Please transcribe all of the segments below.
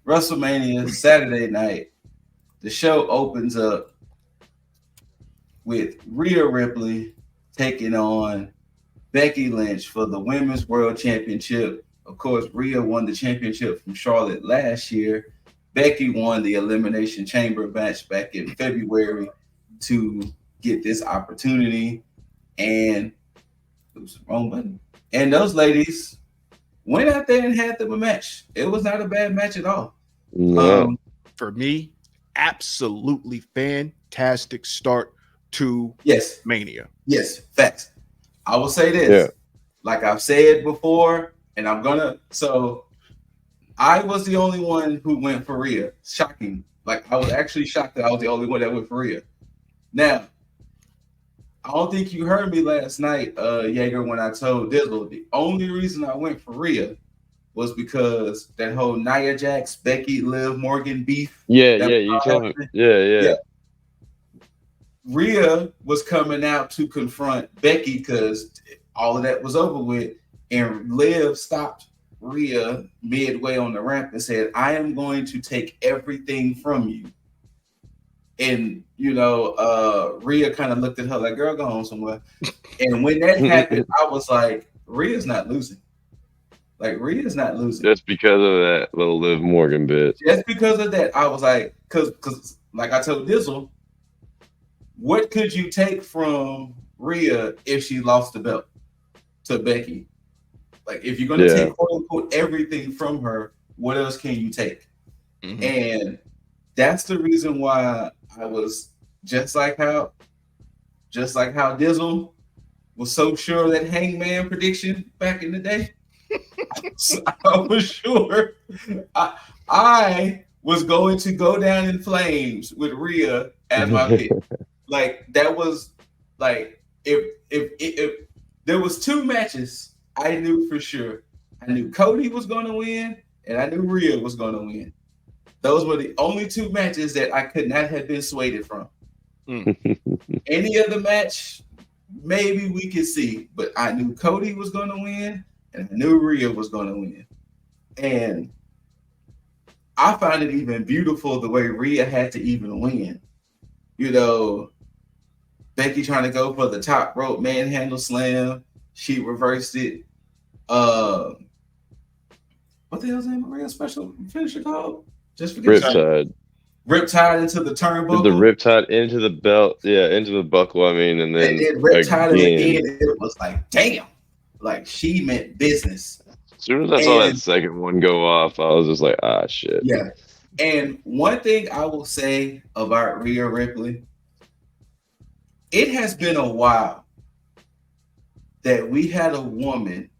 WrestleMania Saturday night. The show opens up with Rhea Ripley taking on Becky Lynch for the Women's World Championship. Of course, Rhea won the championship from Charlotte last year. Becky won the Elimination Chamber match back in February to get this opportunity. And oops, wrong button. And those ladies went out there and had them a match. It was not a bad match at all. No. For me, absolutely fantastic start to Mania. Yes, facts. I will say this, like I've said before, and I'm gonna. So I was the only one who went for Rhea. Shocking. Like I was actually shocked that I was the only one that went for Rhea. Now, I don't think you heard me last night, Jaeger, when I told Dizzle the only reason I went for Rhea was because that whole Nia Jax, Becky, Liv Morgan beef. You told me. Yeah. Rhea was coming out to confront Becky because all of that was over with, and Liv stopped Rhea midway on the ramp and said, "I am going to take everything from you." And Rhea kind of looked at her like, "Girl, go home somewhere." And when that happened, I was like, "Rhea's not losing." Like Rhea's not losing. Just because of that little Liv Morgan bit. Just because of that, I was like, because like I told Dizzle, what could you take from Rhea if she lost the belt to Becky? Like, if you're going to take quote unquote everything from her, what else can you take? Mm-hmm. And that's the reason why I was just like how Dizzle was so sure that Hangman prediction back in the day. I was sure I was going to go down in flames with Rhea as my pick. Like that was like if there was two matches I knew for sure. I knew Cody was going to win and I knew Rhea was going to win. Those were the only two matches that I could not have been swayed from. Any other match, maybe we could see, but I knew Cody was going to win and I knew Rhea was going to win. And I find it even beautiful the way Rhea had to even win. Becky trying to go for the top rope manhandle slam. She reversed it. What the hell's the name of Rhea's special finisher called? Just forget Riptide. Riptide into the turnbuckle. The Riptide into the belt. Yeah, into the buckle, I mean. And then Riptide again. It was like, damn. Like, she meant business. As soon as I saw that second one go off, I was just like, shit. Yeah. And one thing I will say about Rhea Ripley, it has been a while that we had a woman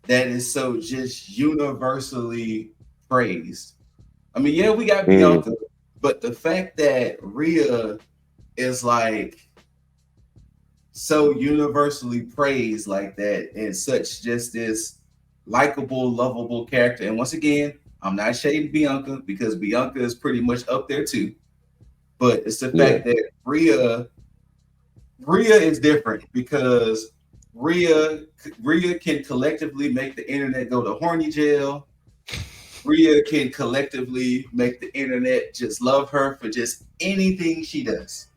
that is so just universally praised. I mean, we got Bianca, but the fact that Rhea is like so universally praised like that and such just this likable, lovable character. And once again, I'm not shading Bianca because Bianca is pretty much up there too. But it's the fact that Rhea is different because Rhea can collectively make the internet go to horny jail. Rhea can collectively make the internet just love her for just anything she does.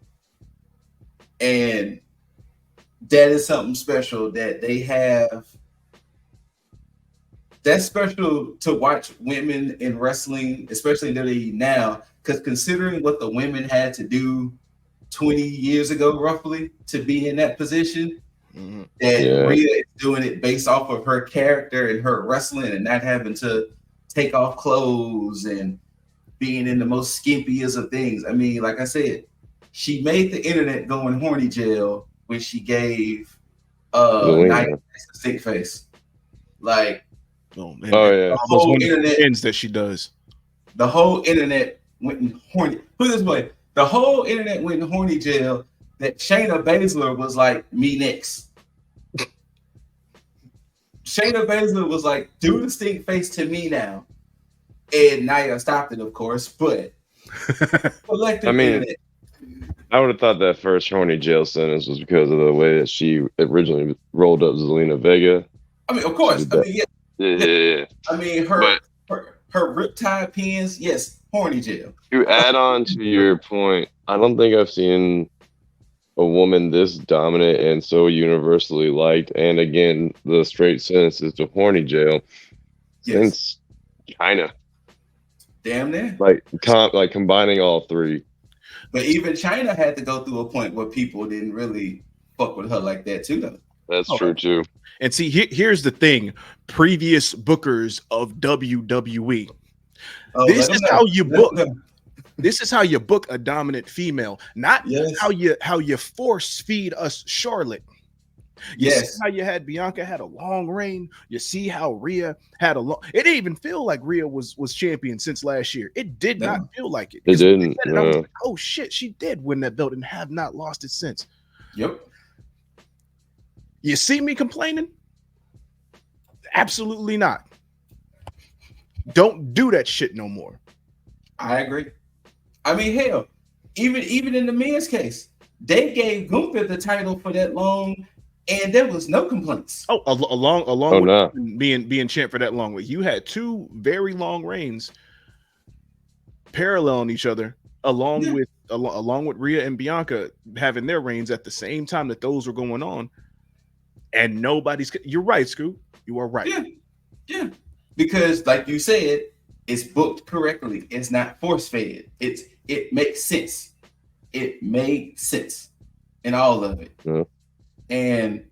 And that is something special that they have. That's special to watch women in wrestling, especially in WWE now, because considering what the women had to do 20 years ago, roughly, to be in that position, that Rhea is doing it based off of her character and her wrestling and not having to take off clothes and being in the most skimpiest of things. I mean, like I said, she made the internet go in horny jail when she gave Nia a sick face. Like, the whole internet that she does. The whole internet went in horny. Put it this way, the whole internet went in horny jail that Shayna Baszler was like, me next. Shayna Baszler was like, do the stink face to me now. And Nia stopped it, of course, but internet. I would have thought that first horny jail sentence was because of the way that she originally rolled up Zelina Vega. I mean, of course. I mean, yeah. I mean, her riptide pins, yes, horny jail. To add on to your point, I don't think I've seen a woman this dominant and so universally liked, and again, the straight sentence is to horny jail since China. Damn near. Like combining all three. But even China had to go through a point where people didn't really fuck with her like that too, though. That's true too. And see, here's the thing: previous bookers of WWE. This is how you book. This is how you book a dominant female, not how you force feed us Charlotte. You see how you had Bianca had a long reign. You see how Rhea had a long. It didn't even feel like Rhea was champion since last year. It did not feel like it. It didn't. I was like, oh shit, she did win that belt and have not lost it since. Yep. You see me complaining? Absolutely not. Don't do that shit no more. I agree. I mean, hell, even in the men's case, they gave Gunther the title for that long, and there was no complaints. Oh, along with being champ for that long. You had two very long reigns paralleling each other, along with Rhea and Bianca having their reigns at the same time that those were going on, and nobody's. You're right, Scoop. You are right. Yeah. Because, like you said, it's booked correctly. It's not force fed. It makes sense. It made sense in all of it. Yeah. And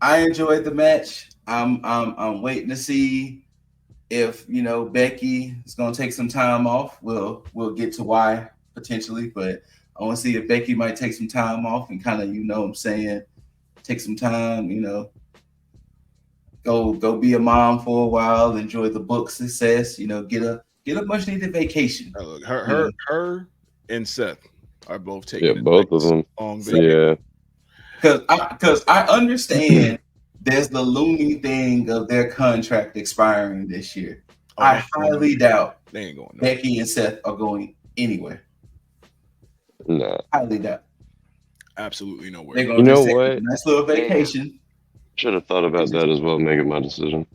I enjoyed the match. I'm waiting to see if Becky is gonna take some time off. We'll get to why potentially, but I want to see if Becky might take some time off and kind of take some time, go be a mom for a while, enjoy the book success, get a much needed vacation. Her and Seth are both taking both of them. Because I understand there's the looming thing of their contract expiring this year. I highly doubt they ain't going. Becky and Seth are going anywhere. No, highly doubt. Absolutely nowhere. They're gonna take a nice little vacation. Should have thought about that as well, making my decision.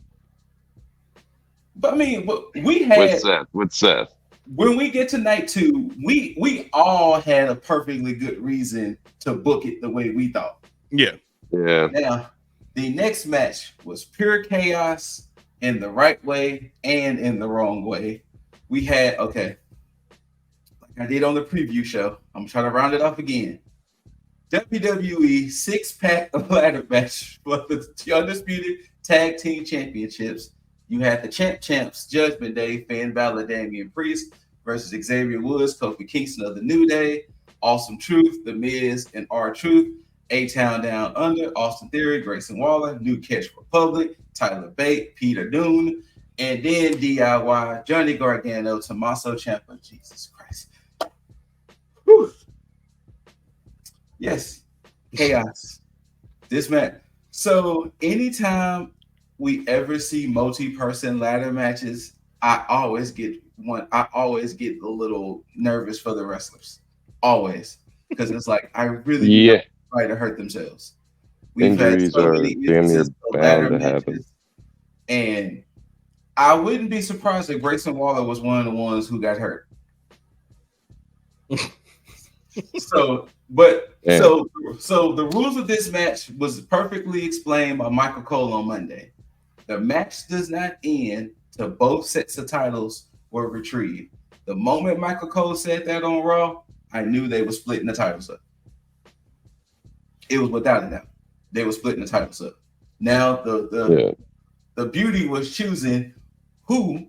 But I mean, we had with Seth. When we get to night 2, we all had a perfectly good reason to book it the way we thought. Yeah. Now, the next match was pure chaos in the right way and in the wrong way. We had like I did on the preview show. I'm trying to round it off again. WWE 6-pack ladder match for the undisputed tag team championships. You had the champs Judgment Day, Finn Balor, Damian Priest versus Xavier Woods, Kofi Kingston of the New Day, Awesome Truth, The Miz, and R-Truth, A-Town Down Under, Austin Theory, Grayson Waller, New Catch Republic, Tyler Bate, Peter Dunne, and then DIY, Johnny Gargano, Tommaso Ciampa. Jesus Christ. Whew. Yes, chaos. This match. So anytime we ever see multi-person ladder matches, I always get a little nervous for the wrestlers. Always. Because it's like I really try to hurt themselves. We've Injuries had so many instances of ladder matches. And I wouldn't be surprised if Grayson Waller was one of the ones who got hurt. So the rules of this match was perfectly explained by Michael Cole on Monday. The match does not end till both sets of titles were retrieved. The moment Michael Cole said that on Raw, I knew they were splitting the titles up. It was without a doubt. They were splitting the titles up. Now the beauty was choosing who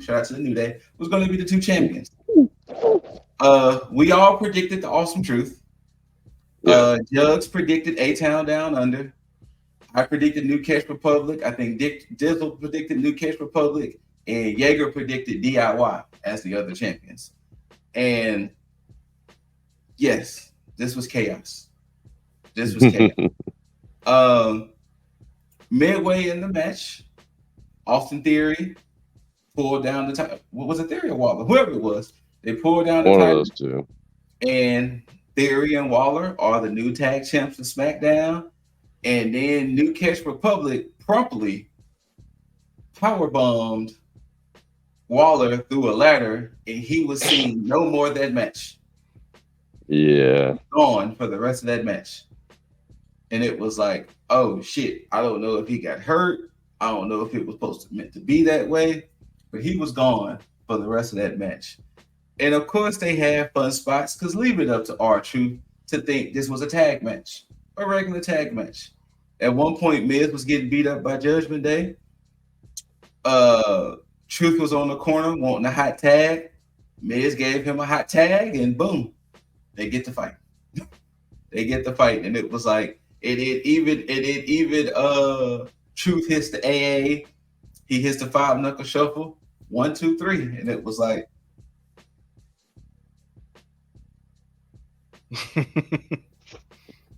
shout out to the New Day was going to be the two champions. We all predicted the Awesome Truth. Juggs predicted A-Town Down Under. I predicted New Catch Republic. I think Dizzle predicted New Catch Republic, and Jaeger predicted DIY as the other champions. And yes, this was chaos. Midway in the match, Austin Theory pulled down the title. What was it, Theory or Waller? Whoever it was, they pulled down the title. One of those two. And Theory and Waller are the new tag champs of SmackDown. And then New Catch Republic promptly powerbombed Waller through a ladder, and he was seen no more of that match. Yeah. Gone for the rest of that match. And it was like, oh shit, I don't know if he got hurt. I don't know if it was supposed to meant to be that way, but he was gone for the rest of that match. And of course, they had fun spots because leave it up to R-Truth to think this was a tag match, a regular tag match. At one point, Miz was getting beat up by Judgment Day. Truth was on the corner wanting a hot tag. Miz gave him a hot tag, and boom, they get to fight. They get the fight, and it was like it even Truth hits the AA, he hits the 5-knuckle shuffle, 1, 2, 3, and it was like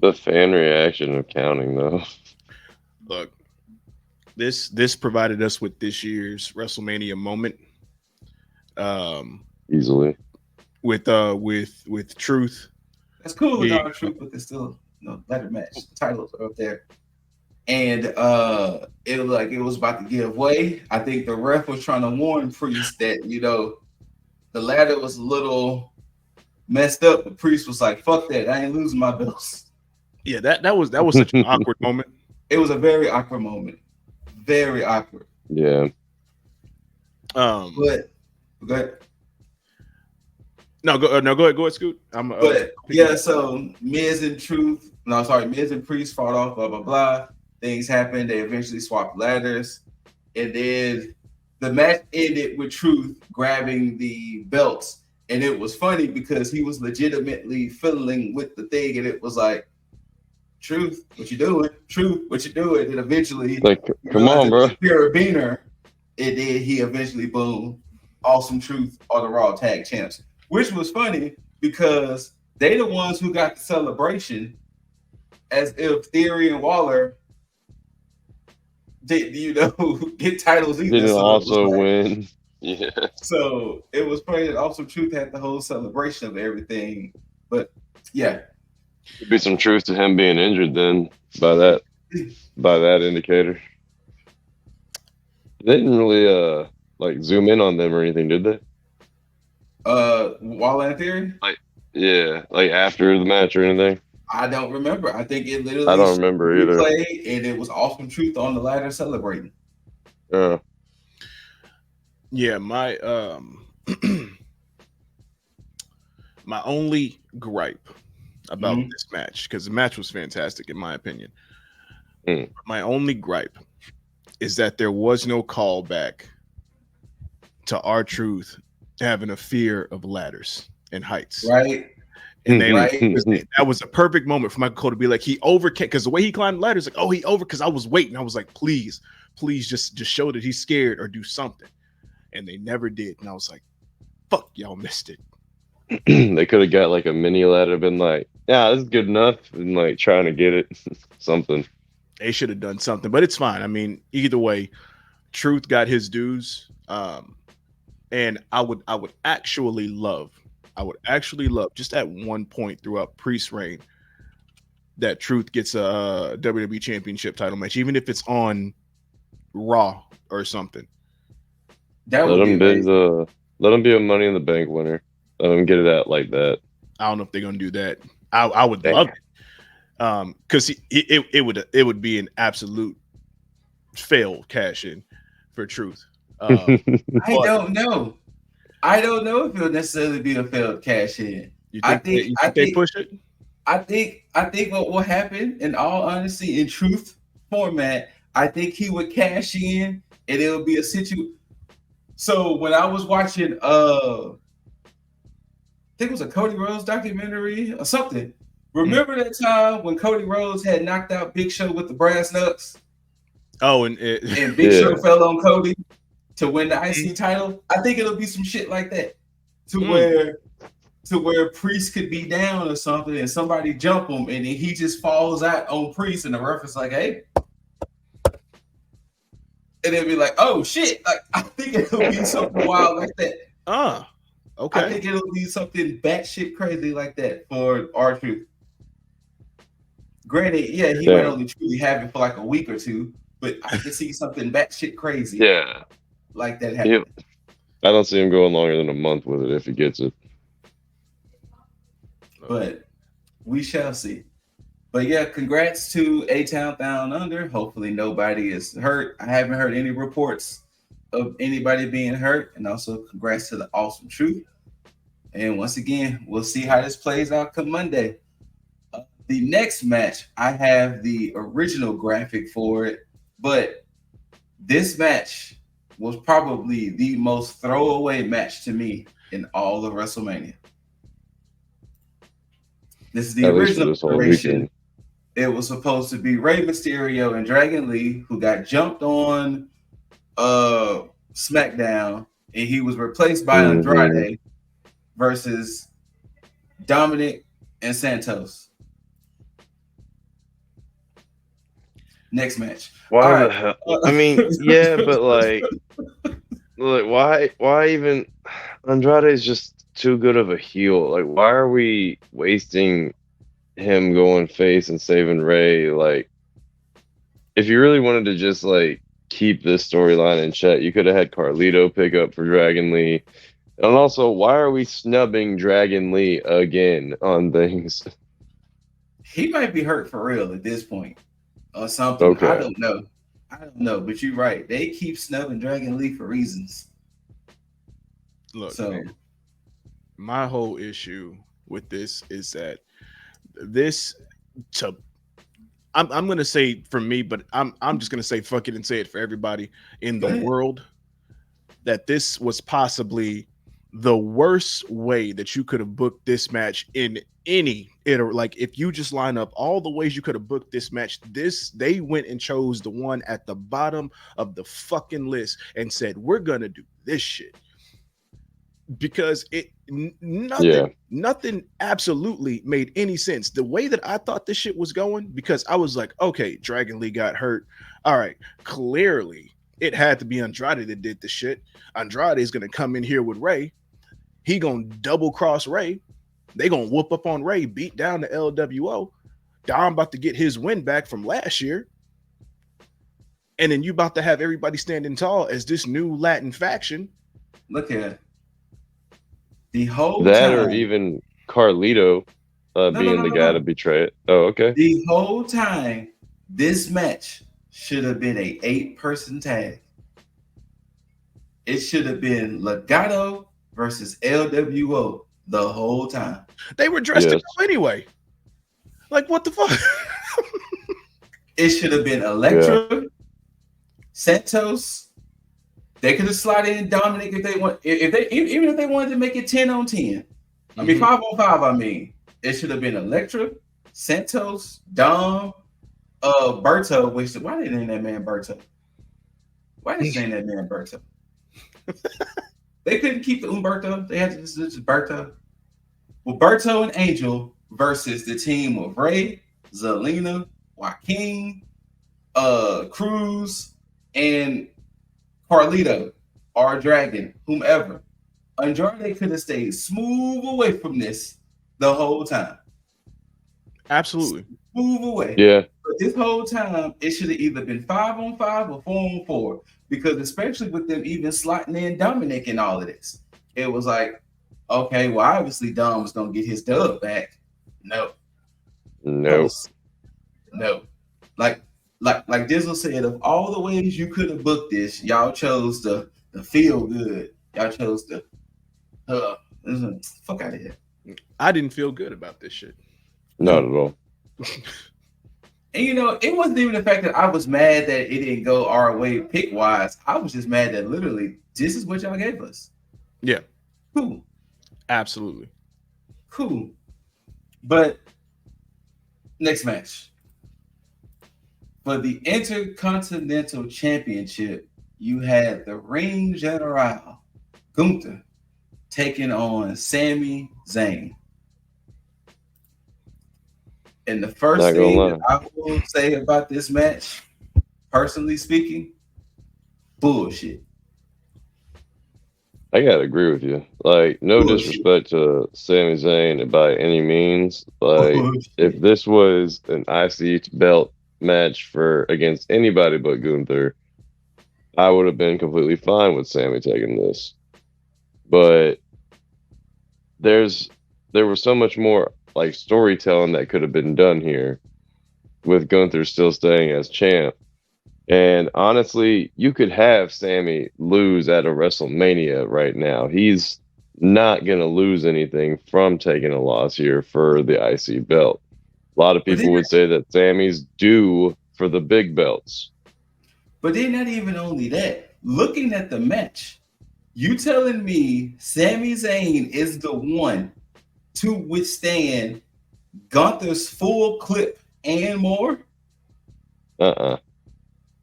the fan reaction of counting though. Look, this provided us with this year's WrestleMania moment. Easily with Truth. That's cool with our Truth, but there's still ladder match. The titles are up there. And it was like it was about to give way. I think the ref was trying to warn Priest that, the ladder was a little messed up. The Priest was like, fuck that, I ain't losing my belts. Yeah, that was such an awkward moment. It was a very awkward moment. Very awkward. Yeah. But go ahead. No, go ahead, Scoot. So Miz and Priest fought off, blah, blah, blah. Things happened. They eventually swapped ladders. And then the match ended with Truth grabbing the belts. And it was funny because he was legitimately fiddling with the thing. And it was like, Truth, what you doing? Truth, what you doing? And eventually, like, come on, bro. Carabiner. And then he eventually, boom, Awesome Truth are the Raw Tag Champs. Which was funny because they the ones who got the celebration, as if Theory and Waller did, get titles either. Didn't also win. Yeah. So it was funny that Awesome Truth had the whole celebration of everything. But yeah. Could be some truth to him being injured then by that indicator. They didn't really zoom in on them or anything, did they? Waller and Theory? Like after the match or anything? I don't remember. I think it literally I don't remember either. And it was Awesome Truth on the ladder celebrating. Yeah, my my only gripe about this match, because the match was fantastic in my opinion. My only gripe is that there was no callback to R-Truth having a fear of ladders and heights. Right. And that was a perfect moment for Michael Cole to be like, he overcame, because the way he climbed ladders, like, because I was waiting. I was like, please just show that he's scared or do something. And they never did. And I was like, fuck, y'all missed it. They could have got like a mini ladder, been like, yeah, this is good enough, and like trying to get it. Something. They should have done something, but it's fine. I mean, either way, Truth got his dues. And I would actually love just at one point throughout Priest's reign that Truth gets a WWE Championship title match, even if it's on Raw or something. Let him be a Money in the Bank winner. Let him get it out like that. I don't know if they're gonna do that. I would love it, because it would be an absolute failed cash in for Truth. I don't know if it'll necessarily be a failed cash in. I think they push it. I think what will happen, in all honesty, in Truth format, I think he would cash in, and it'll be a situation. So when I was watching, I think it was a Cody Rhodes documentary or something. Remember that time when Cody Rhodes had knocked out Big Show with the brass knucks? Oh, and Big Show fell on Cody to win the IC title. I think it'll be some shit like that, to where Priest could be down or something, and somebody jump him, and then he just falls out on Priest, and the ref is like, "Hey," and they'll be like, "Oh shit!" Like, I think it'll be something wild like that. Okay. I think it'll be something batshit crazy like that for R-Truth. Granted, yeah, he might only truly have it for like a week or two, but I can see something batshit crazy. Yeah. Like that happening. I don't see him going longer than a month with it if he gets it. But we shall see. But yeah, congrats to A-Town Down Under. Hopefully nobody is hurt. I haven't heard any reports of anybody being hurt. And also congrats to the Awesome Truth. And once again, we'll see how this plays out come Monday. The next match, I have the original graphic for it, but this match was probably the most throwaway match to me in all of WrestleMania. This is the original iteration. It was supposed to be Rey Mysterio and Dragon Lee, who got jumped on SmackDown, and he was replaced by Andrade versus Dominic and Santos. Next match. Why the hell? I mean, yeah, but like, why even? Andrade is just too good of a heel. Like, why are we wasting him going face and saving Ray? Like, if you really wanted to just like keep this storyline in check, you could have had Carlito pick up for Dragon Lee. And also, why are we snubbing Dragon Lee again on things? He might be hurt for real at this point or something. Okay. I don't know, but you're right. They keep snubbing Dragon Lee for reasons. Look, so man, my whole issue with this is that I'm gonna say for me, but I'm just gonna say fuck it and say it for everybody in the world, that this was possibly the worst way that you could have booked this match in any like if you just line up all the ways you could have booked this match, they went and chose the one at the bottom of the fucking list and said, we're gonna do this shit. Because nothing absolutely made any sense. The way that I thought this shit was going, because I was like, okay, Dragon Lee got hurt. All right, clearly it had to be Andrade that did the shit. Andrade is gonna come in here with Ray. He gonna double cross Ray. They gonna whoop up on Ray, beat down the LWO. Dom about to get his win back from last year. And then you about to have everybody standing tall as this new Latin faction. Look at it. The whole that time, or even Carlito being the guy to betray it. Oh, okay. The whole time, this match should have been a 8-person tag. It should have been Legado versus LWO the whole time. They were dressed to go anyway. Like, what the fuck? It should have been Electra, Santos. They could have slotted in Dominic if they want. Even if they wanted to make it 10 on 10. I mean 5 on 5. I mean, it should have been Electra, Santos, Dom, Berto. Which why didn't they name that man Berto? Why didn't they name that man Berto? They couldn't keep the Umberto. They had to just Berto. Well, Berto and Angel versus the team of Ray, Zelina, Joaquin, Cruz, and Carlito or Dragon, whomever. Andrade could have stayed smooth away from this the whole time. Absolutely. Smooth away. Yeah. But this whole time, it should have either been 5 on 5 or 4 on 4. Because especially with them even slotting in Dominic and all of this, it was like, okay, well, obviously Dom was going to get his dub back. No. Like Dizzle said, of all the ways you could have booked this, y'all chose the feel good. Y'all chose the fuck out of here. I didn't feel good about this shit. Not at all. And it wasn't even the fact that I was mad that it didn't go our way pick wise. I was just mad that literally this is what y'all gave us. Yeah. Cool. Absolutely. Cool. But next match. For the Intercontinental Championship, you had the Ring General, Gunther, taking on Sami Zayn. And the first thing that I will say about this match, personally speaking, bullshit. I gotta agree with you. Like, no disrespect to Sami Zayn by any means. Like, if this was an IC belt match against anybody but Gunther, I would have been completely fine with Sami taking this. but there was so much more like storytelling that could have been done here with Gunther still staying as champ. And honestly, you could have Sammy lose at a WrestleMania right now. He's not going to lose anything from taking a loss here for the IC belt. A lot of people would say that Sammy's due for the big belts. But they're not even only that. Looking at the match, you telling me Sami Zayn is the one to withstand Gunther's full clip and more?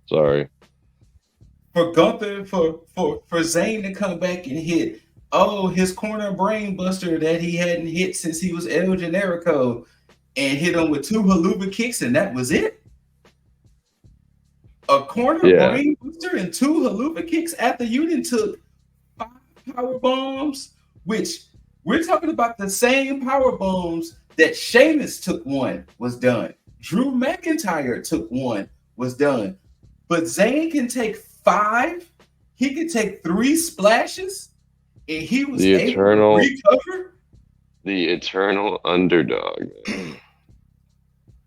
Sorry. For Gunther, for Zayn to come back and hit, his corner brain buster that he hadn't hit since he was El Generico, and hit him with 2 haluva kicks, and that was it? A corner brain buster and 2 haluva kicks after you done took 5 power bombs, which we're talking about the same power bombs that Sheamus took one, was done. Drew McIntyre took one, was done. But Zayn can take 5. He could take 3 splashes, and he was able to recover. The eternal underdog.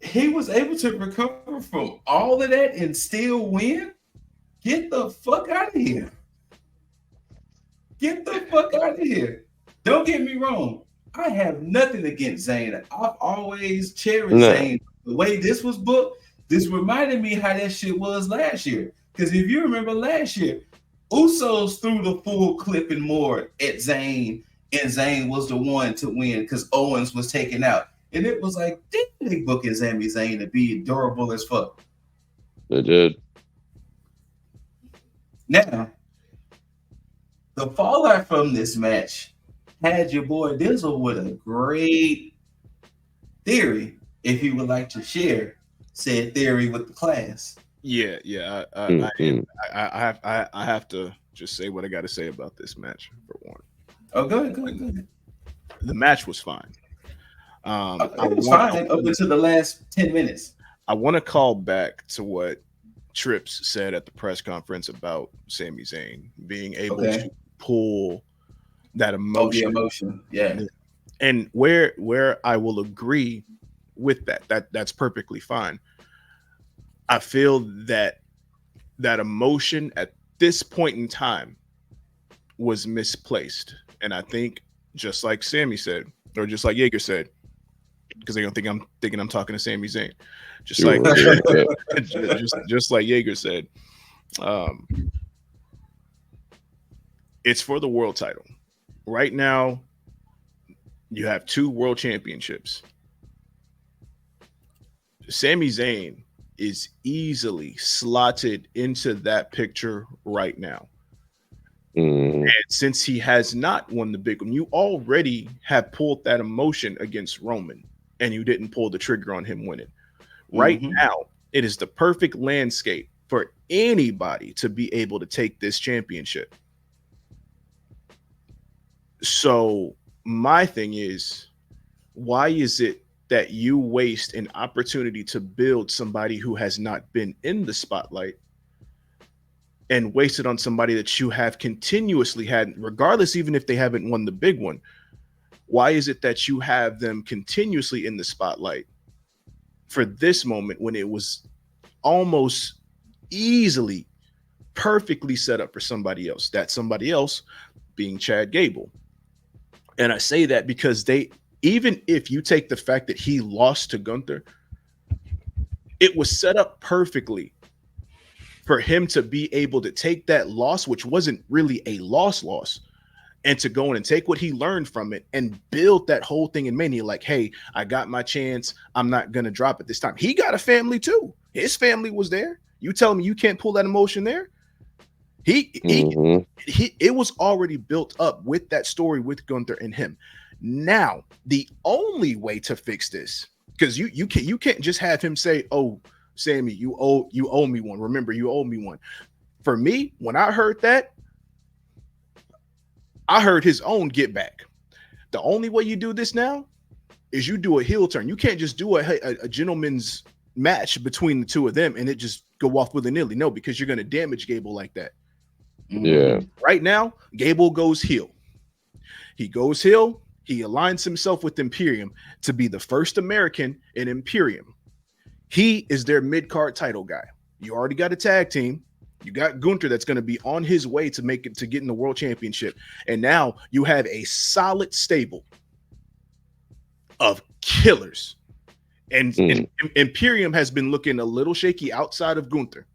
He was able to recover from all of that and still win? Get the fuck out of here. Get the fuck out of here. Don't get me wrong. I have nothing against Zayn. I've always cherished Zayn. The way this was booked, this reminded me how that shit was last year. Because if you remember last year, Usos threw the full clip and more at Zayn, and Zayn was the one to win because Owens was taken out. And it was like, they booking Sami Zayn to be durable as fuck. They did. Now, the fallout from this match had your boy Dizzle with a great theory, if he would like to share said theory with the class. Yeah. I have to just say what I got to say about this match for one. Oh, go ahead. The match was fine. It was fine up until the last 10 minutes. I want to call back to what Trips said at the press conference about Sami Zayn being able to pull that emotion. Oh, the emotion, yeah. And where I will agree with that's perfectly fine. I feel that emotion at this point in time was misplaced, and I think just like Sammy said, or just like Jaeger said, because they don't think I'm thinking I'm talking to Sami Zayn. Just like Jaeger said, it's for the world title. Right now, you have 2 world championships. Sami Zayn is easily slotted into that picture right now. And since he has not won the big one, you already have pulled that emotion against Roman, and you didn't pull the trigger on him winning. Right now, it is the perfect landscape for anybody to be able to take this championship. So my thing is, why is it that you waste an opportunity to build somebody who has not been in the spotlight and waste it on somebody that you have continuously had, regardless, even if they haven't won the big one? Why is it that you have them continuously in the spotlight for this moment when it was almost easily perfectly set up for somebody else? That somebody else being Chad Gable. And I say that because even if you take the fact that he lost to Gunther, it was set up perfectly for him to be able to take that loss, which wasn't really a loss, and to go in and take what he learned from it and build that whole thing in Mania. Like, hey, I got my chance. I'm not going to drop it this time. He got a family too. His family was there. You tell me you can't pull that emotion there? It was already built up with that story with Gunther and him. Now, the only way to fix this, because you can't just have him say, "Oh, Sammy, you owe me one. Remember, you owe me one." For me, when I heard that, I heard his own get back. The only way you do this now is you do a heel turn. You can't just do a gentleman's match between the 2 of them and it just go off willy-nilly. No, because you're going to damage Gable like that. Yeah. Right now, Gable goes heel. He goes heel. He aligns himself with Imperium to be the first American in Imperium. He is their mid-card title guy. You already got a tag team. You got Gunther that's going to be on his way to make it to get in the world championship. And now you have a solid stable of killers. And Imperium has been looking a little shaky outside of Gunther.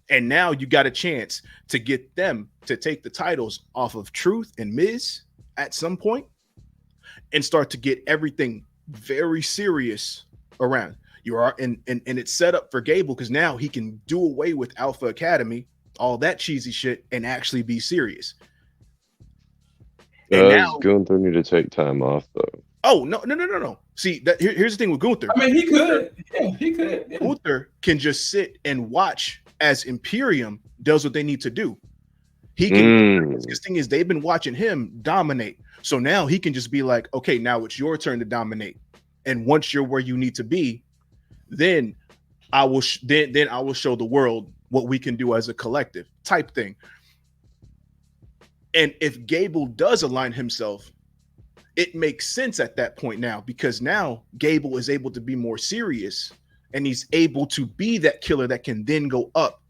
And now you got a chance to get them to take the titles off of Truth and Miz at some point and start to get everything very serious around. You are and it's set up for Gable because now he can do away with Alpha Academy, all that cheesy shit, and actually be serious. Does Gunther need to take time off though? Oh no. See, here's the thing with Gunther. I mean, he could. Yeah, he could. Yeah. Gunther can just sit and watch as Imperium does what they need to do. He can. This thing is, they've been watching him dominate, so now he can just be like, okay, now it's your turn to dominate. And once you're where you need to be, then I will then I will show the world what we can do as a collective type thing. And if Gable does align himself, it makes sense at that point now, because now Gable is able to be more serious and he's able to be that killer that can then go up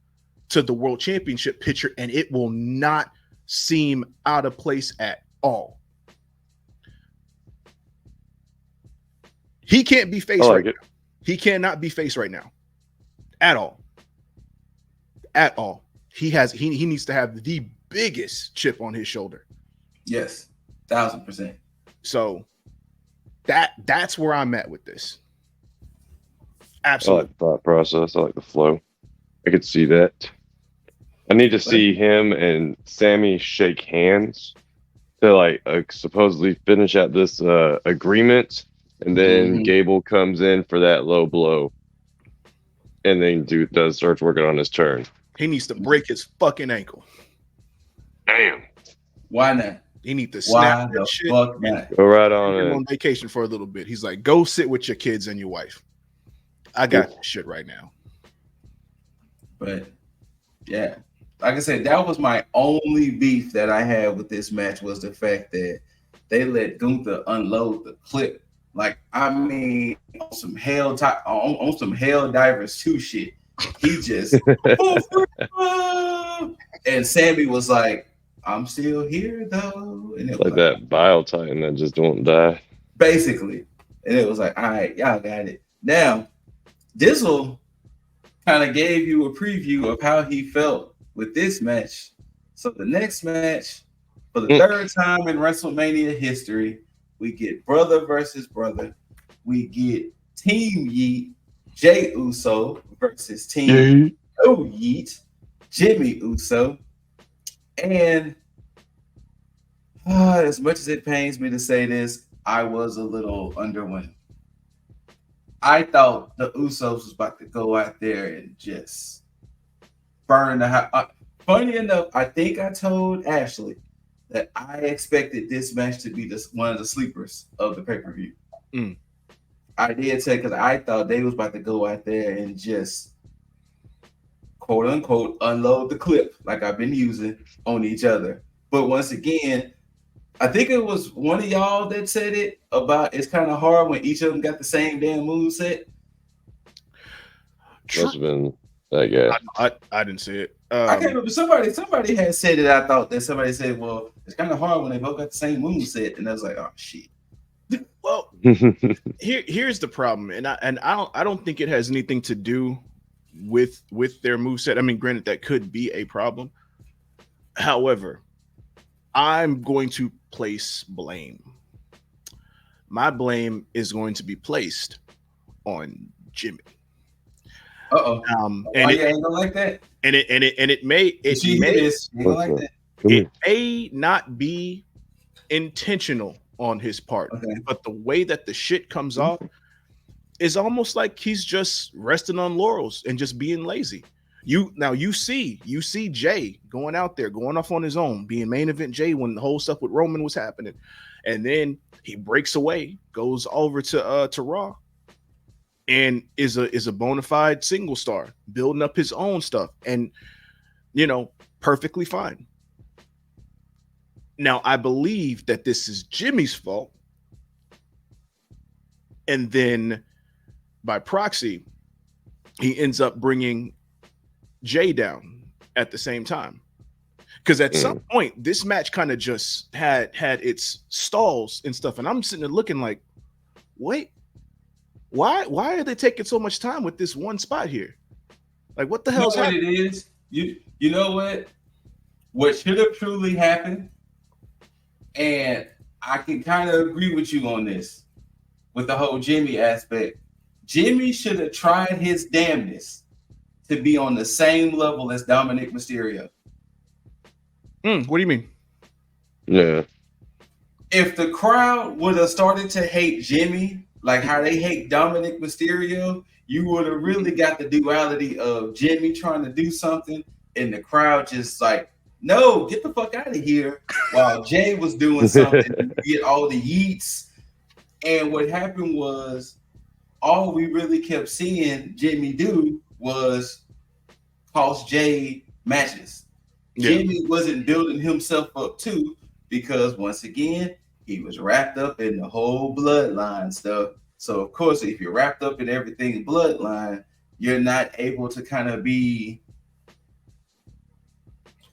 to the world championship picture and it will not seem out of place at all. He can't be faced right now. He cannot be faced right now at all. At all. He needs to have the biggest chip on his shoulder. Yes, 1000%. So that's where I'm at with this. Absolutely. I like the thought process. I like the flow. I could see that. I need to see him and Sammy shake hands to like supposedly finish out this agreement, and then Gable comes in for that low blow, and then dude starts working on his turn. He needs to break his fucking ankle. Damn. Why not? He needs to snap that shit. Fuck not? Go right on it. On vacation for a little bit. He's like, go sit with your kids and your wife. I got this shit right now. But yeah, like I said, that was my only beef that I had with this match, was the fact that they let Gunther unload the clip. Like, I mean, on some Hell Divers 2 shit. He just and Sammy was like, I'm still here though. And it was like that Bile Titan that just don't die. Basically. And it was like, all right, y'all got it. Now, Dizzle kind of gave you a preview of how he felt with this match. So the next match, for the third time in WrestleMania history, we get brother versus brother. We get Team Yeet, Jey Uso versus Team No Yeet, Jimmy Uso. And as much as it pains me to say this, I was a little underwhelmed. I thought the Usos was about to go out there and just burn the house. Funny enough, I think I told Ashley that I expected this match to be one of the sleepers of the pay-per-view. I did say, because I thought they was about to go out there and just quote unquote unload the clip like I've been using on each other. But once again, I think it was one of y'all that said it about it's kind of hard when each of them got the same damn moveset. Must have been that guy. I didn't see it. I can't remember. Somebody had said it. I thought that somebody said, well, it's kind of hard when they both got the same moveset. And I was like, oh shit. Well, here's the problem, and I don't think it has anything to do with their moveset. I mean, granted, that could be a problem. However, I'm going to place blame. My blame is going to be placed on Jimmy. And it ain't gonna like that. And it may not be intentional on his part, but the way that the shit comes off is almost like he's just resting on laurels and just being lazy. You see Jay going out there, going off on his own, being main event Jay when the whole stuff with Roman was happening, and then he breaks away, goes over to Raw, and is a bona fide single star, building up his own stuff, and perfectly fine. Now, I believe that this is Jimmy's fault. And then by proxy, he ends up bringing Jay down at the same time. Because at some point, this match kind of just had its stalls and stuff. And I'm sitting there looking like, wait, why are they taking so much time with this one spot here? Like, what the hell's happening? What it is? You know what? What should have truly happened, and I can kind of agree with you on this, with the whole Jimmy aspect. Jimmy should have tried his damnedest to be on the same level as Dominic Mysterio. What do you mean? Yeah. If the crowd would have started to hate Jimmy like how they hate Dominic Mysterio, you would have really got the duality of Jimmy trying to do something and the crowd just like, no, get the fuck out of here, while Jay was doing something to get all the yeets. And what happened was, all we really kept seeing Jimmy do was cost Jay matches. Yeah. Jimmy wasn't building himself up too, because once again, he was wrapped up in the whole bloodline stuff. So of course, if you're wrapped up in everything bloodline, you're not able to kind of be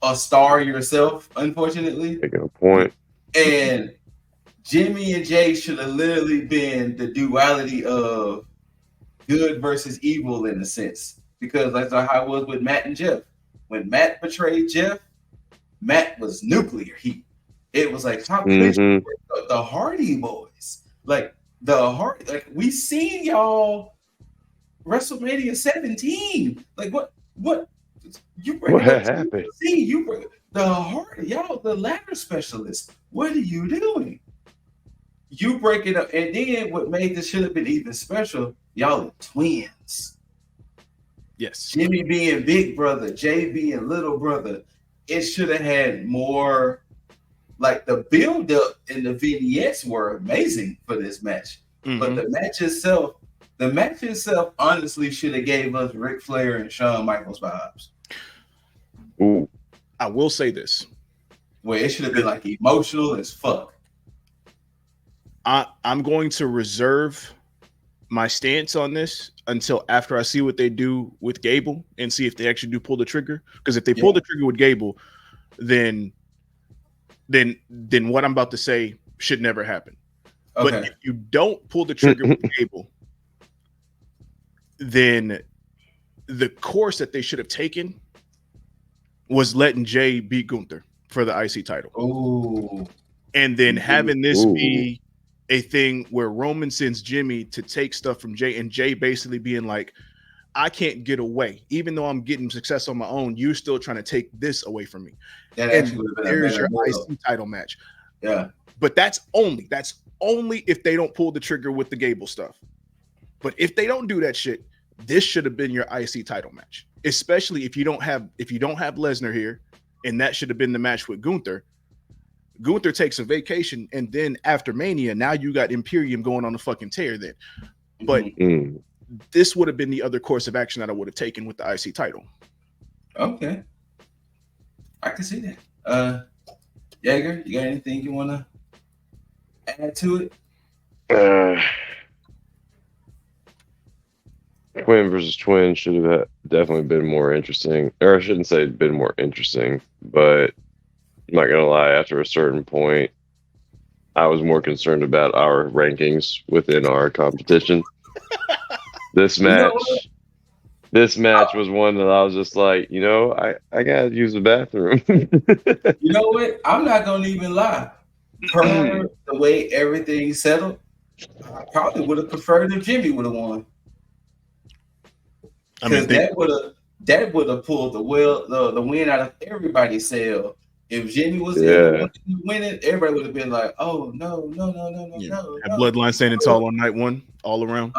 a star yourself, unfortunately. Making a point. And Jimmy and Jay should have literally been the duality of good versus evil in a sense, because that's how it was with Matt and Jeff. When Matt betrayed Jeff, Matt was nuclear heat. It was like, how could you break the Hardy Boys? Like we seen y'all WrestleMania 17. Like what happened? See, you break the Hardy, y'all, the ladder specialists. What are you doing? You break it up, and then what made this should have been even special, y'all are twins. Yes. Jimmy being big brother, Jay being little brother. It should have had more, like the build up and the vignettes were amazing for this match. But the match itself honestly should have gave us Ric Flair and Shawn Michaels vibes. Ooh. I will say this. Where it should have been like emotional as fuck. I'm going to reserve my stance on this until after I see what they do with Gable and see if they actually do pull the trigger. Because if they pull the trigger with Gable, then what I'm about to say should never happen. Okay. But if you don't pull the trigger with Gable, then the course that they should have taken was letting Jay beat Gunther for the IC title. Ooh. And then having this be a thing where Roman sends Jimmy to take stuff from Jay, and Jay basically being like, I can't get away. Even though I'm getting success on my own, you're still trying to take this away from me. That actually would have been there's your IC title match. Yeah. But that's only if they don't pull the trigger with the Gable stuff. But if they don't do that shit, this should have been your IC title match. Especially if you don't have Lesnar here, and that should have been the match with Gunther. Gunther takes a vacation, and then after Mania, now you got Imperium going on a fucking tear then. But this would have been the other course of action that I would have taken with the IC title. Okay. I can see that. Jaeger, you got anything you want to add to it? Twin versus twin should have definitely been more interesting. Or I shouldn't say been more interesting, but I'm not going to lie, after a certain point, I was more concerned about our rankings within our competition. This match was one that I was just like, I got to use the bathroom. You know what? I'm not going to even lie. Per the way everything settled, I probably would have preferred if Jimmy would have won. Because that would have pulled the win out of everybody's sail. If Jimmy was winning, everybody would have been like, "Oh no!" Had Bloodline standing tall on night one, all around.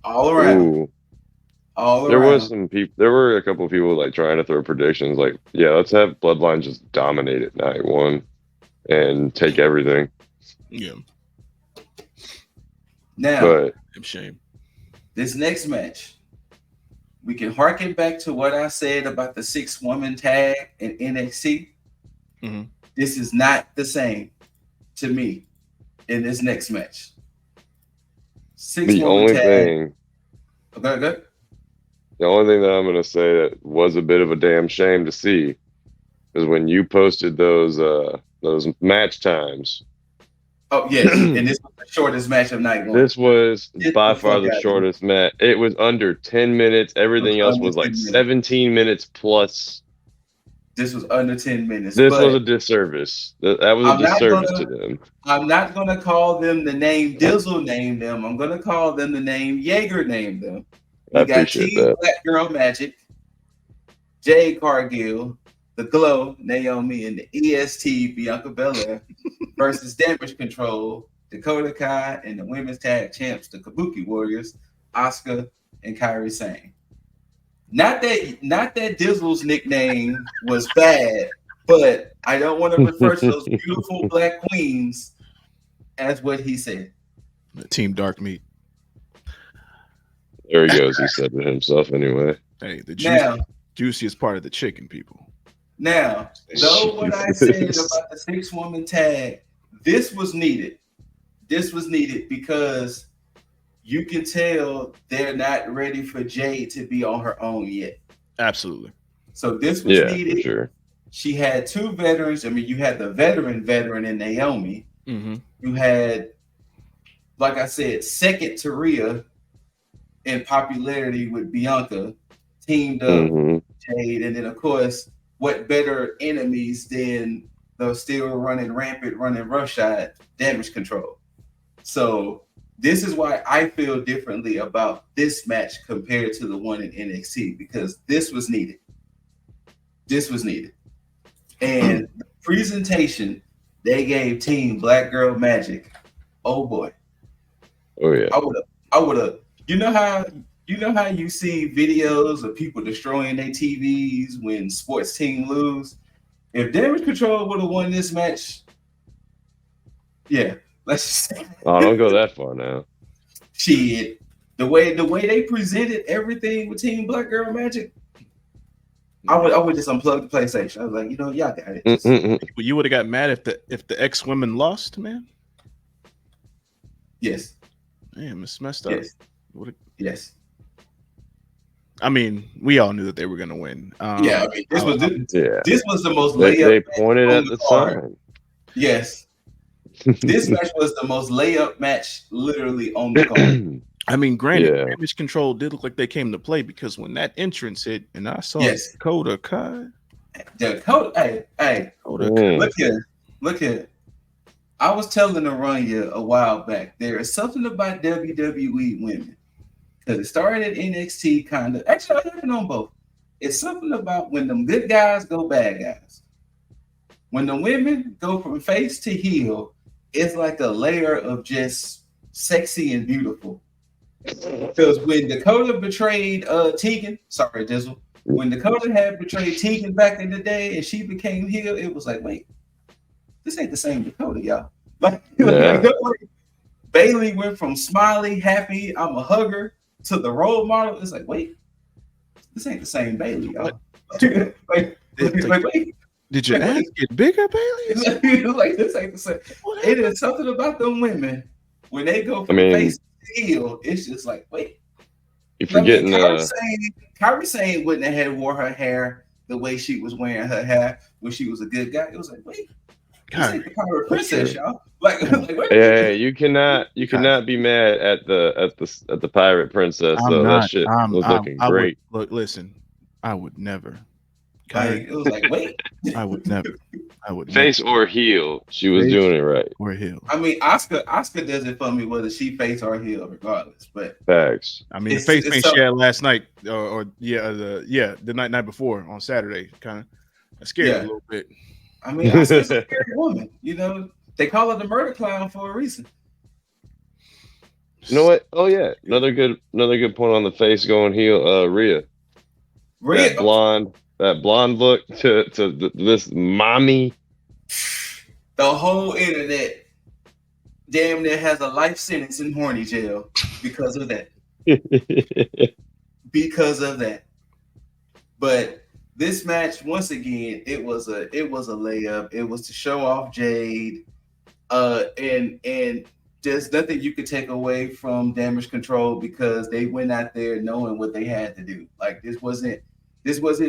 All around. There was some people. There were a couple of people like trying to throw predictions, like, "Yeah, let's have Bloodline just dominate at night one and take everything." Yeah. Now, shame. This next match, we can harken back to what I said about the 6-woman tag in NXT. This is not the same to me in this next match. The only thing that I'm going to say that was a bit of a damn shame to see is when you posted those match times. Oh, yes. And this was the shortest match of night one. This was by far the shortest match. It was under 10 minutes. Everything else was like 17 minutes plus. This was under 10 minutes. This was a disservice. That was a disservice to them. I'm not going to call them the name Dizzle named them. I'm going to call them the name Jaeger named them. We got Team Black Girl Magic, Jade Cargill, The Glow, Naomi, and the EST, Bianca Belair, versus Damage Control, Dakota Kai, and the Women's Tag Champs, the Kabuki Warriors, Asuka and Kairi Sane. Not that Dizzle's nickname was bad, but I don't want to refer to those beautiful black queens as what he said. Team Dark Meat. There he goes. He said it himself anyway. Hey, the juiciest part of the chicken, people. Now, though what I said about the 6-woman tag, this was needed. This was needed because you can tell they're not ready for Jade to be on her own yet. Absolutely. So this was needed. For sure. She had 2 veterans. I mean, you had the veteran in Naomi. Mm-hmm. You had, like I said, second to Rhea in popularity with Bianca, teamed up Jade, and then of course, what better enemies than the still running rampant, running roughshod Damage Control. So this is why I feel differently about this match compared to the one in NXT, because this was needed. This was needed. And the presentation they gave Team Black Girl Magic, oh boy. Oh yeah. I would have. You know how you see videos of people destroying their TVs when sports team lose? If Damage Control would have won this match, yeah, let's just say. Oh, don't go that far now. Shit. The way they presented everything with Team Black Girl Magic, I would just unplug the PlayStation. I was like, y'all got it. You would have got mad if the ex-women lost, man. Yes. Damn, it's messed up. Yes. Yes. I mean, we all knew that they were going to win. I mean, this was the most layup. They pointed at the card. sign. Yes. This match was the most layup match literally on the card. I mean, granted, Damage Control did look like they came to play, because when that entrance hit and I saw Dakota Kai. Dakota, hey, look here. I was telling Aranya a while back, there is something about WWE women, because it started at NXT kind of. Actually, I have it on both. It's something about when them good guys go bad guys. When the women go from face to heel, it's like a layer of just sexy and beautiful. Because when Dakota betrayed Tegan, sorry, Dizzle, when Dakota had betrayed Tegan back in the day and she became heel, it was like, wait, this ain't the same Dakota, y'all. Like Bailey went from smiley, happy, I'm a hugger, to the role model. It's like, wait, this ain't the same Bailey, y'all. wait. Did your ass get bigger, Bailey? Like, this ain't the same. It is something about them women when they go from face to heel. It's just like, wait. You're forgetting. Kairi Sane wouldn't have had wore her hair the way she was wearing her hair when she was a good guy. It was like, wait, this ain't the Pirate Princess, y'all. Like wait. You cannot be mad at the Pirate Princess. That shit was looking great. Listen, I would never. It was like, wait. I would never. Face or heel, she was doing it right. Or heel. I mean, Oscar does it for me whether she face or heel, regardless. But facts. I mean, the face paint she had last night, the night before on Saturday, kind of scared me a little bit. I mean, Oscar's a scary woman. They call her the murder clown for a reason. You know what? Oh yeah, another good point on the face going heel. Rhea. That blonde look to this mommy. The whole internet damn near has a life sentence in horny jail because of that. But this match, once again, it was a layup. It was to show off Jade. And there's nothing you could take away from Damage Control because they went out there knowing what they had to do. Like this wasn't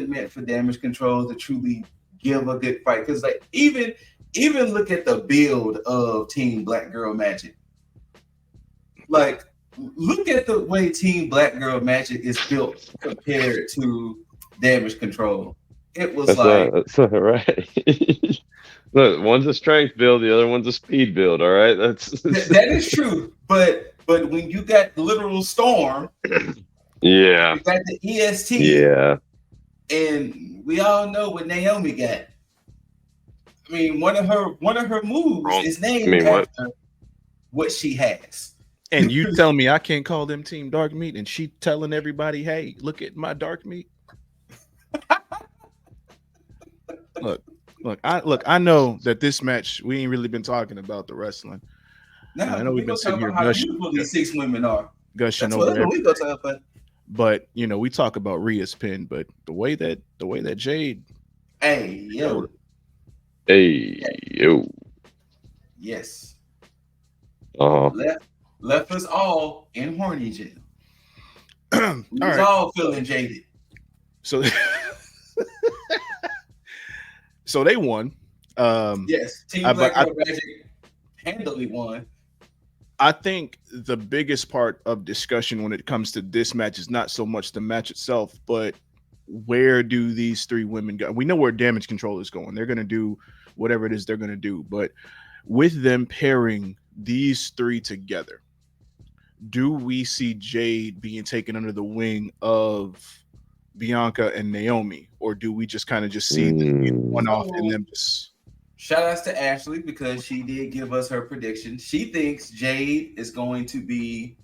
meant for Damage Control to truly give a good fight. Because like even look at the build of Team Black Girl Magic. Like look at the way Team Black Girl Magic is built compared to Damage Control. It was that's not right. Look, one's a strength build, the other one's a speed build. All right, that is true. But when you got literal Storm, yeah, you got the EST, yeah, and we all know what Naomi got. I mean, one of her moves is named after what she has. And you tell me I can't call them Team Dark Meat, and she telling everybody, "Hey, look at my dark meat." Look, I know that this match we ain't really been talking about the wrestling. No, I know we've been sitting here how beautiful these 6 women are. Gushing over we go talk about. But you know, we talk about Rhea's pin, but the way that Jade, hey yo, yes, left us all in horny jail. We was all feeling jaded. So. So they won. Yes, Team Black Girl Magic handily won. I think the biggest part of discussion when it comes to this match is not so much the match itself, but where do these 3 women go? We know where Damage Control is going. They're going to do whatever it is they're going to do. But with them pairing these 3 together, do we see Jade being taken under the wing of Bianca and Naomi, or do we just kind of see one off and them just shout outs to Ashley because she did give us her prediction. She thinks Jade is going to be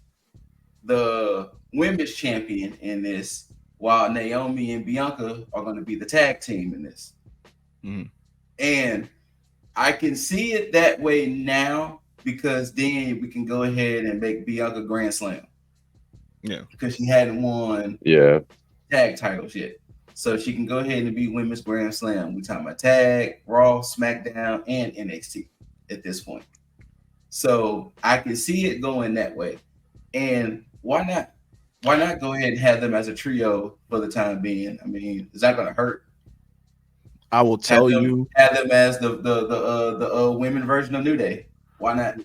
the women's champion in this, while Naomi and Bianca are going to be the tag team in this. And I can see it that way now because then we can go ahead and make Bianca Grand Slam. Yeah, because she hadn't won tag titles yet. So she can go ahead and be Women's Grand Slam. We talking about tag, Raw, SmackDown, and NXT at this point. So I can see it going that way. And why not? Why not go ahead and have them as a trio for the time being? I mean, is that going to hurt? I will tell you. Have them as the women version of New Day. Why not?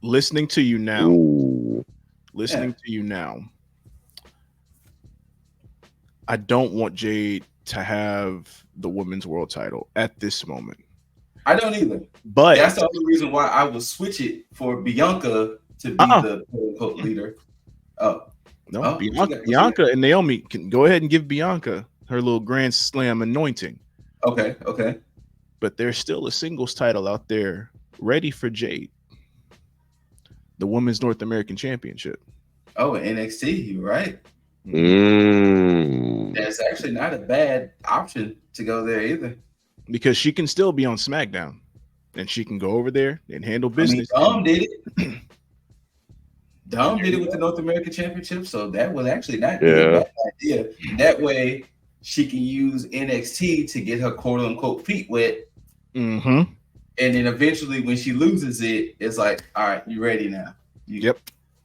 Listening to you now. To you now. I don't want Jade to have the women's world title at this moment. I don't either. But that's the only reason why I would switch it for Bianca to be the quote-unquote leader. Bianca and Naomi can go ahead and give Bianca her little Grand Slam anointing. Okay. But there's still a singles title out there ready for Jade. The Women's North American Championship. Oh, NXT, you're right. That's actually not a bad option to go there either. Because she can still be on SmackDown. And she can go over there and handle business. Dom did it. Dom did it with the North American Championship, so that was actually not a bad idea. That way, she can use NXT to get her quote-unquote feet wet. And then eventually, when she loses it, it's like, all right, you ready now. You're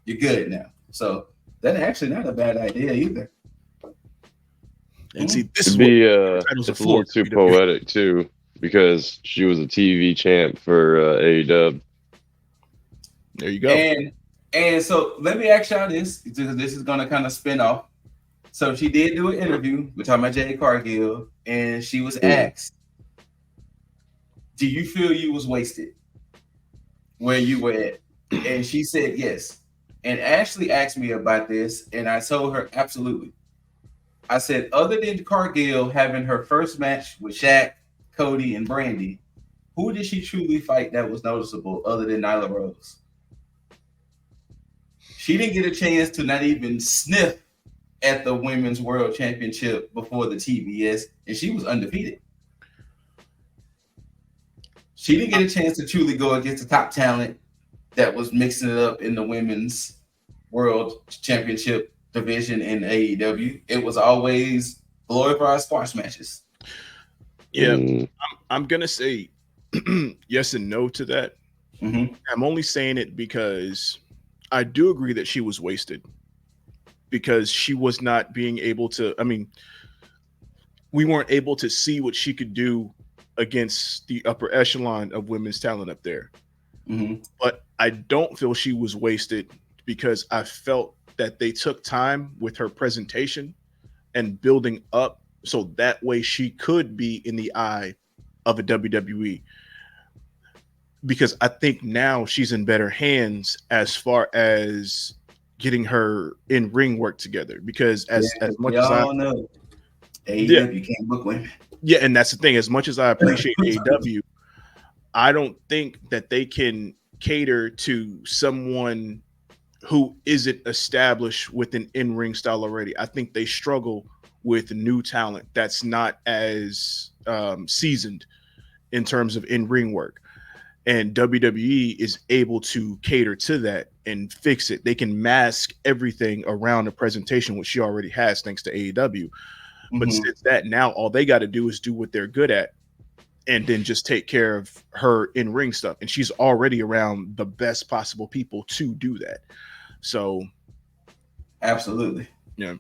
good now. So that's actually not a bad idea either. And see, this would be it's a little too poetic too, because she was a TV champ for AEW. There you go. And so let me ask y'all this, because this is going to kind of spin off. So she did do an interview. We're talking about Jade Cargill, and she was asked, do you feel you was wasted where you were at? And she said yes. And Ashley asked me about this, and I told her absolutely. I said, other than Cargill having her first match with Shaq, Cody, and Brandy, who did she truly fight that was noticeable other than Nyla Rose? She didn't get a chance to not even sniff at the Women's World Championship before the TBS, and she was undefeated. She didn't get a chance to truly go against the top talent that was mixing it up in the Women's World Championship division in AEW. It was always glorified squash matches. Yeah, I'm gonna say yes and no to that. Mm-hmm. I'm only saying it because I do agree that she was wasted because she was not being able to. I mean, we weren't able to see what she could do against the upper echelon of women's talent up there. Mm-hmm. But I don't feel she was wasted because I felt that they took time with her presentation and building up so that way she could be in the eye of a WWE. Because I think now she's in better hands as far as getting her in ring work together. Because as much We as I all know yeah AEW can't book women. yeah, and that's the thing. As much as I appreciate AEW, I don't think that they can cater to someone who isn't established with an in-ring style already. I think they struggle with new talent that's not as seasoned in terms of in-ring work. And WWE is able to cater to that and fix it. They can mask everything around the presentation, which she already has thanks to AEW. But Mm-hmm. since that, now all they got to do is do what they're good at and then just take care of her in ring stuff. And she's already around the best possible people to do that. So, Absolutely. yeah.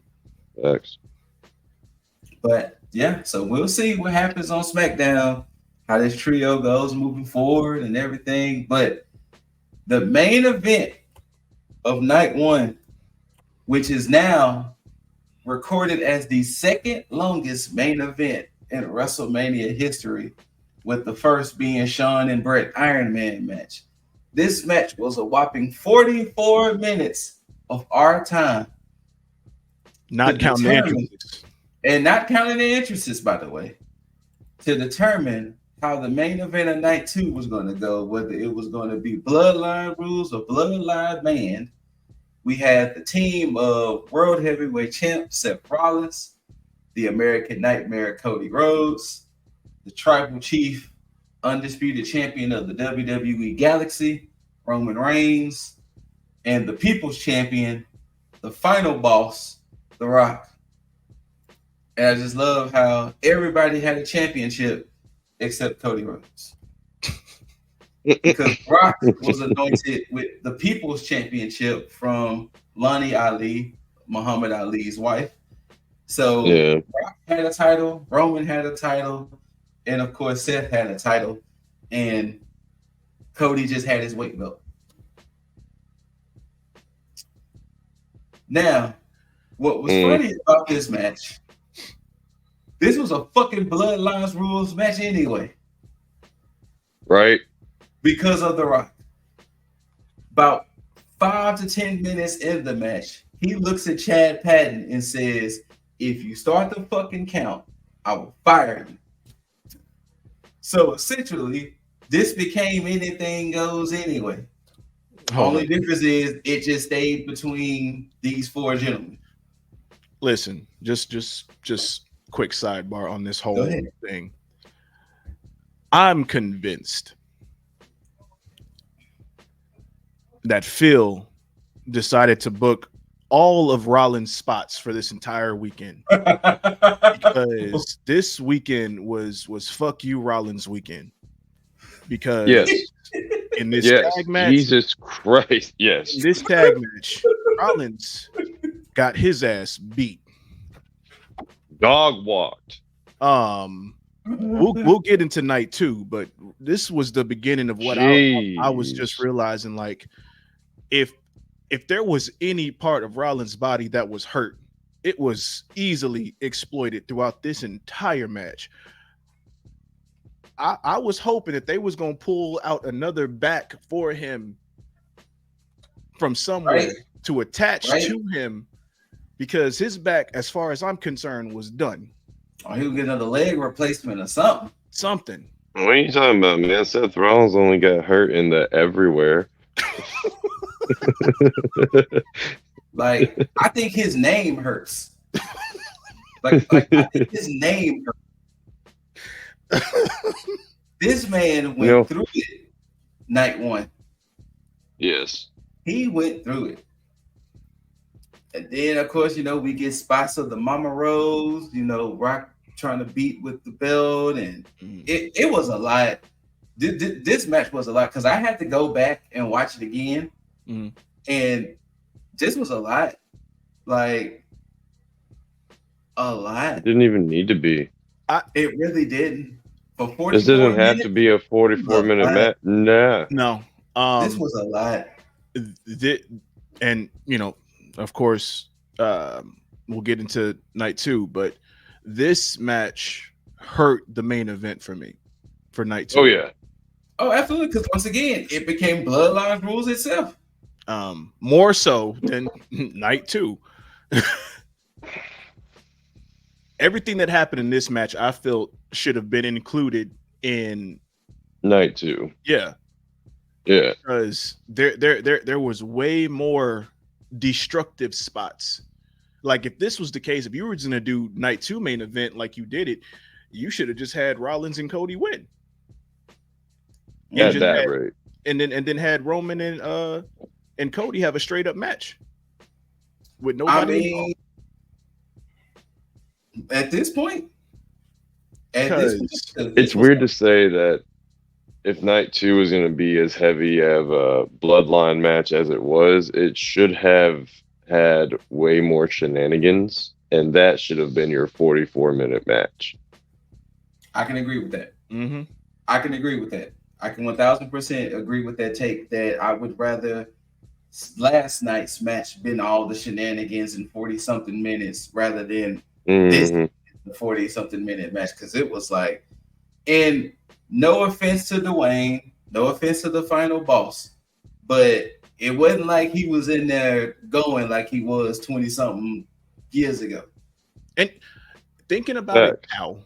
Thanks. But yeah, so we'll see what happens on SmackDown, how this trio goes moving forward and everything. But the main event of night one, which is now recorded as the second longest main event in WrestleMania history, with the first being Shawn and Bret Iron Man match. This match was a whopping 44 minutes of our time. Not counting the entrances. And not counting the entrances, by the way, to determine how the main event of night two was going to go, whether it was going to be Bloodline Rules or Bloodline Man. We had the team of World Heavyweight Champ Seth Rollins, the American Nightmare Cody Rhodes, the Tribal Chief, Undisputed Champion of the WWE Galaxy, Roman Reigns, and the People's Champion, the final boss, The Rock. And I just love how everybody had a championship except Cody Rhodes. Because Rock was anointed with the People's Championship from Lonnie Ali, Muhammad Ali's wife. So Rock had a title, Roman had a title, and of course Seth had a title, and Cody just had his weight belt. Now, what was funny about this match, this was a fucking Bloodlines Rules match anyway. Right. Because of The Rock. About 5 to 10 minutes in the match, he looks at Chad Patton and says, if you start the fucking count, I will fire you. So essentially, this became anything goes anyway. Only difference is it just stayed between these four gentlemen. Listen, just quick sidebar on this whole thing. I'm convinced that Phil decided to book all of Rollins' spots for this entire weekend because this weekend was fuck you Rollins weekend. Because in this tag match, Jesus Christ, yes, in this tag match, Rollins got his ass beat, dog walked. We'll get into night two, but this was the beginning of what I was just realizing. Like, if there was any part of Rollins' body that was hurt, it was easily exploited throughout this entire match. I was hoping that they was gonna pull out another back for him from somewhere to attach to him, because his back, as far as I'm concerned, was done. Or he would get another leg replacement or something. Something. What are you talking about, man? Seth Rollins only got hurt in the everywhere. Like, I think his name hurts. Like I think his name hurts. This man went through it night one. Yes. He went through it. And then, of course, we get spots of the Mama Rose. Rock trying to beat with the belt, and it was a lot. This match was a lot because I had to go back and watch it again, and this was a lot. Like a lot. It didn't even need to be. It really didn't. For 44 this didn't minutes, have to be a 44-minute match. Nah. No. This was a lot. And you know, of course, we'll get into night 2, but this match hurt the main event for me for night 2. Oh yeah. Oh, absolutely. Because once again, it became Bloodline rules itself. More so than night 2. Everything that happened in this match, I felt should have been included in night 2. Yeah. Yeah. Because there was way more destructive spots. Like if this was the case, if you were going to do night 2 main event like you did it, you should have just had Rollins and Cody win. At that rate. And then had Roman and Cody have a straight up match with nobody. I mean, at this point, it's weird to say that if night 2 is going to be as heavy of a bloodline match as it was, it should have had way more shenanigans, and that should have been your 44-minute match. I can agree with that. I can agree with that. I can 1000% agree with that take that I would rather last night's match been all the shenanigans in 40-something minutes rather than this 40-something minute match, because it was like, and no offense to Dwayne, no offense to the final boss, but it wasn't like he was in there going like he was 20-something years ago. And thinking about it now,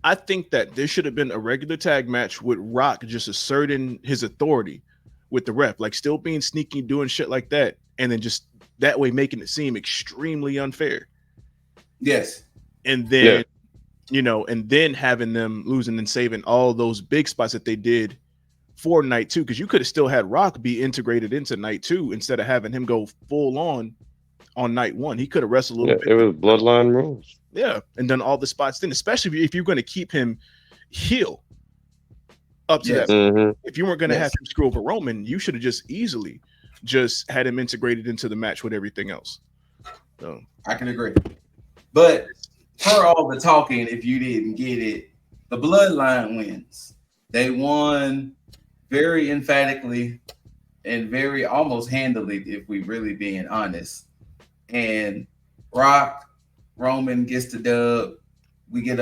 I think that there should have been a regular tag match with Rock just asserting his authority with the ref, like still being sneaky, doing shit like that, and then just that way making it seem extremely unfair. Yes. And then, you know, and then having them losing and saving all those big spots that they did for night 2, because you could have still had Rock be integrated into night 2 instead of having him go full on night 1. He could have wrestled a little bit. It was bloodline rules. Yeah, and done all the spots then, especially if you're going to keep him heel up to that point. If you weren't going to have him screw over Roman, you should have just easily just had him integrated into the match with everything else. So I can agree. But for all the talking, if you didn't get it, the Bloodline wins. They won very emphatically and very almost handily, if we really being honest. And Roman gets the dub. We get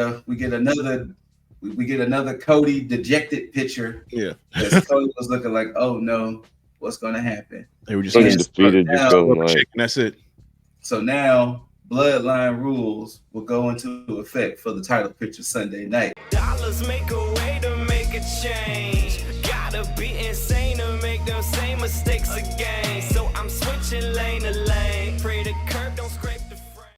another Cody dejected picture. Yeah. As Cody was looking like, oh no, what's gonna happen? They were just defeated. That's it. So now Bloodline rules will go into effect for the title picture Sunday night. Dollars make a way to make a change. Gotta be insane to make them same mistakes again. So I'm switching lane to lane. Pray the curb don't scrape.